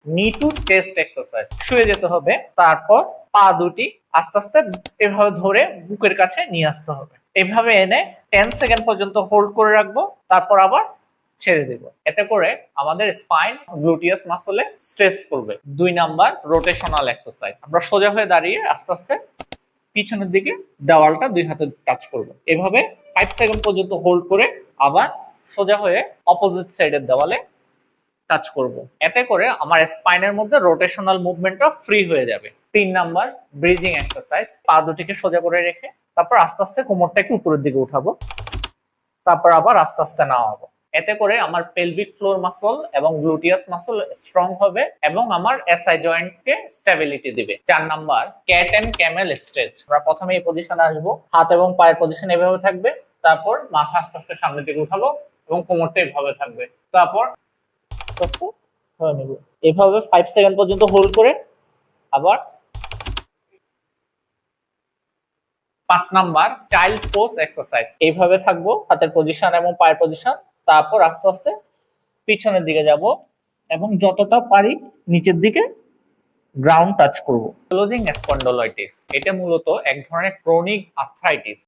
নি two chest exercise. শুয়ে যেতে হবে, তারপর পা দুটি আস্তে আস্তে এভাবে ধরে বুকের কাছে নিয়ে আসতে হবে। এভাবে এনে 10 সেকেন্ড পর্যন্ত হোল্ড করে রাখবো, তারপর আবার ছেড়ে দেব। এতে করে আমাদের স্পাইন গ্লুটিয়াস মাসলে স্ট্রেস করবে। 2 নাম্বার রোটেশনাল এক্সারসাইজ। আমরা সোজা হয়ে দাঁড়িয়ে আস্তে আস্তে পিছনের দিকে দেওয়ালটা 2 হাতে টাচ করব। এভাবে 5 সেকেন্ড পর্যন্ত হোল্ড করে আবার সোজা হয়ে অপোজিট সাইডের দেওয়ালে টাচ করব। এতে করে আমার স্পাইনের মধ্যে রোটেশনাল মুভমেন্টটা ফ্রি হয়ে যাবে। 3 নাম্বার ব্রিজিং এক্সারসাইজ। পা দুটিকে সোজা করে রেখে তারপর আস্তে আস্তে কোমরটাকে উপরের দিকে উঠাবো, তারপর আবার আস্তে আস্তে নামাবো। এতে করে আমার পেলভিক ফ্লোর মাসল এবং গ্লুটিয়াস মাসল স্ট্রং হবে এবং আমার এসআই জয়েন্টকে স্টেবিলিটি দিবে। 4 number cat and camel stretch. আমরা প্রথমে এই পজিশনে আসবো, হাত এবং পায়ের পজিশন এভাবে থাকবে, তারপর মাথা আস্তে আস্তে সামনের দিকে উঠাবো এবং কোমরটা এভাবে থাকবে, তারপর আস্তে আস্তে ধরে নিব। এভাবে 5 সেকেন্ড পর্যন্ত হোল্ড করে আবার 5 নাম্বার চাইল্ড পোজ এক্সারসাইজ। এইভাবে থাকবো, হাতের পজিশন এবং পায়ের পজিশন, তারপর আস্তে আস্তে পিছনের দিকে যাব এবং যতটা পারি নিচের দিকে গ্রাউন্ড টাচ করব। ক্লোজিং স্পন্ডলাইটিস এটা মূলত এক ধরনের ক্রনিক আর্থ্রাইটিস।